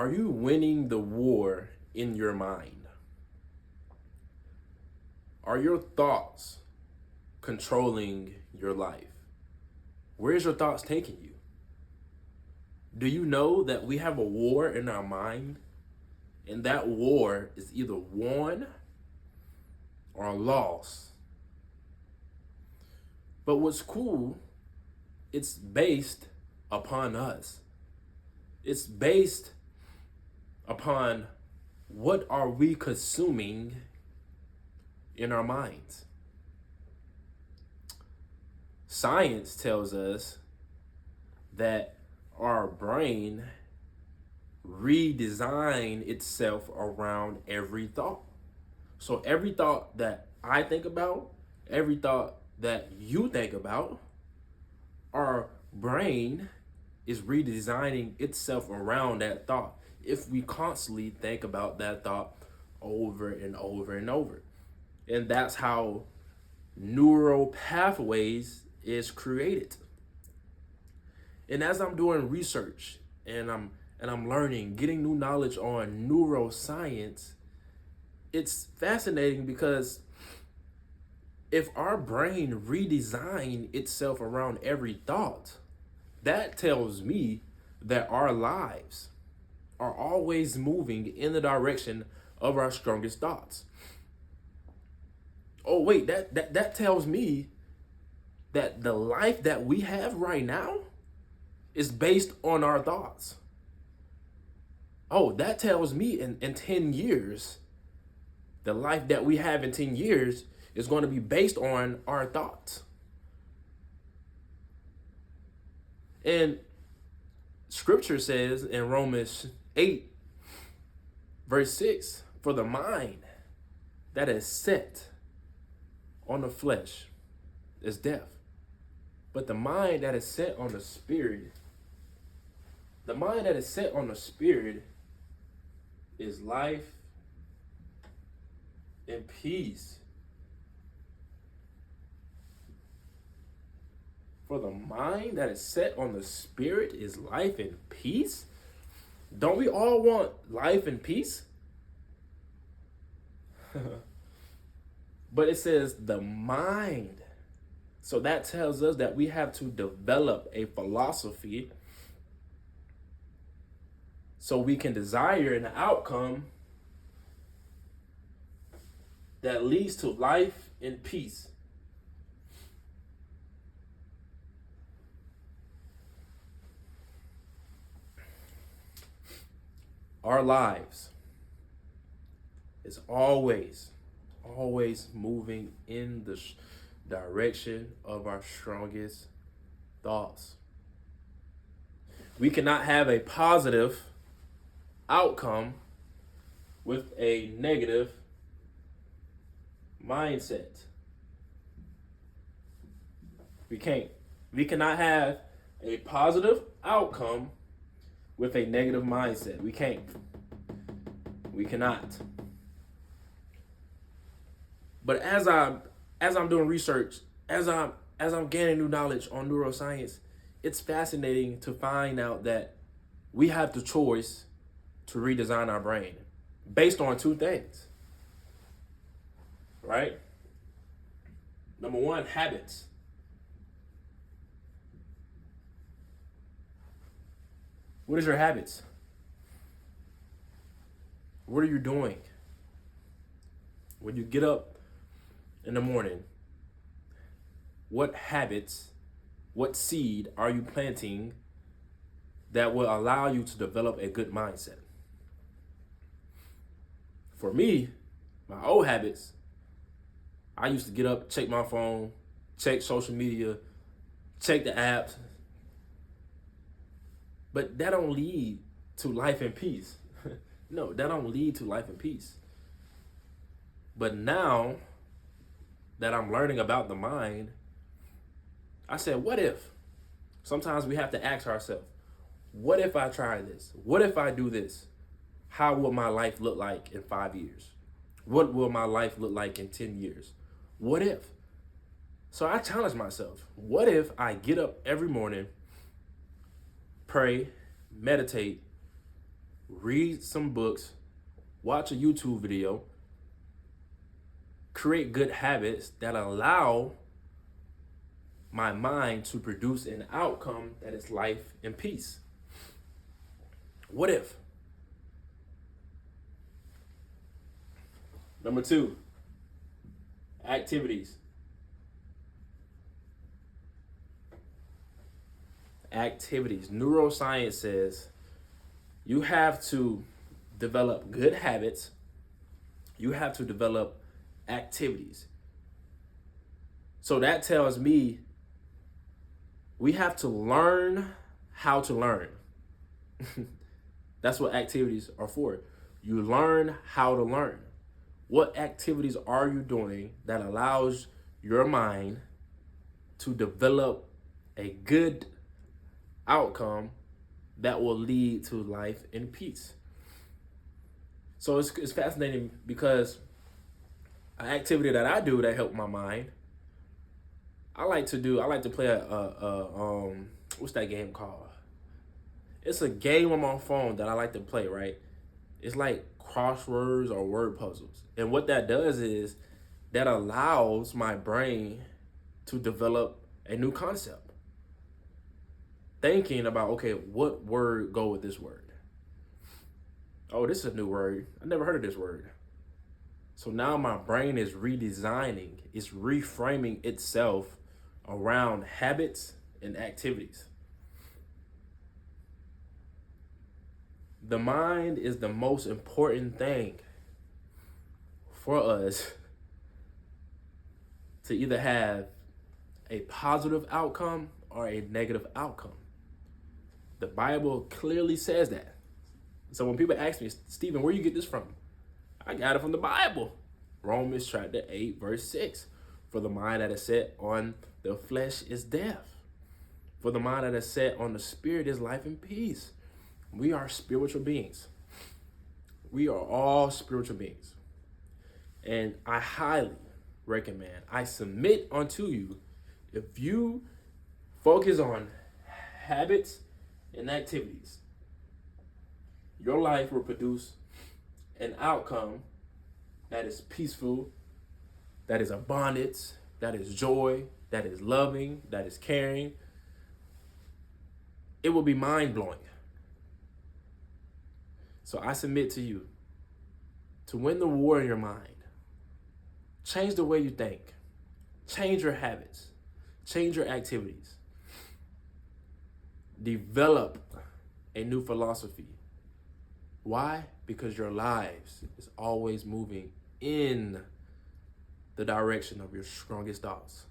Are you winning the war in your mind? Are your thoughts controlling your life? Where's your thoughts taking you? Do you know that we have a war in our mind, and that war is either won or lost? But what's cool, it's based upon us. It's based upon what are we consuming in our minds. Science tells us that our brain redesign itself around every thought. So every thought that I think about, every thought that you think about, our brain is redesigning itself around that thought if we constantly think about that thought over and over and over. And that's how neural pathways is created. And as I'm doing research and I'm learning, getting new knowledge on neuroscience, it's fascinating because if our brain redesign itself around every thought, that tells me that our lives are always moving in the direction of our strongest thoughts. Oh wait, that tells me that the life that we have right now is based on our thoughts. Oh, that tells me in 10 years, the life that we have in 10 years is going to be based on our thoughts. And scripture says in Romans 8, verse 6, for the mind that is set on the flesh is death. But the mind that is set on the spirit, the mind that is set on the spirit is life and peace. For the mind that is set on the spirit is life and peace. Don't we all want life and peace? But it says the mind. So that tells us that we have to develop a philosophy so we can desire an outcome that leads to life and peace. Our lives is always moving in the direction of our strongest thoughts. We cannot have a positive outcome with a negative mindset. We can't. We cannot have a positive outcome with a negative mindset. We can't. We cannot. But as I'm doing research, as I'm gaining new knowledge on neuroscience, it's fascinating to find out that we have the choice to redesign our brain based on two things. Right? Number one, habits. What is your habits? What are you doing? When you get up in the morning, what habits, what seed are you planting that will allow you to develop a good mindset? For me, my old habits, I used to get up, check my phone, check social media, check the apps. But that don't lead to life and peace. No, that don't lead to life and peace. But now that I'm learning about the mind, I said, what if? Sometimes we have to ask ourselves, what if I try this? What if I do this? How will my life look like in 5 years? What will my life look like in 10 years? What if? So I challenge myself. What if I get up every morning, pray, meditate, read some books, watch a YouTube video, create good habits that allow my mind to produce an outcome that is life and peace. What if? Number 2, activities. Activities. Neuroscience says you have to develop good habits. You have to develop activities. So that tells me we have to learn how to learn. That's what activities are for. You learn how to learn. What activities are you doing that allows your mind to develop a good outcome that will lead to life and peace? So it's fascinating because an activity that I do that help my mind, I like to play what's that game called? It's a game on my phone that I like to play, right? It's like crosswords or word puzzles. And what that does is that allows my brain to develop a new concept. Thinking about, okay, what word go with this word? Oh, this is a new word. I never heard of this word. So now my brain is redesigning, it's reframing itself around habits and activities. The mind is the most important thing for us to either have a positive outcome or a negative outcome. The Bible clearly says that. So when people ask me, Stephen, where you get this from? I got it from the Bible. Romans chapter 8, verse 6. For the mind that is set on the flesh is death. For the mind that is set on the spirit is life and peace. We are spiritual beings. We are all spiritual beings. And I highly recommend, I submit unto you, if you focus on habits and activities, your life will produce an outcome that is peaceful, that is abundance, that is joy, that is loving, that is caring. It will be mind-blowing. So I submit to you to win the war in your mind. Change the way you think. Change your habits. Change your activities. Develop a new philosophy. Why? Because your lives is always moving in the direction of your strongest thoughts.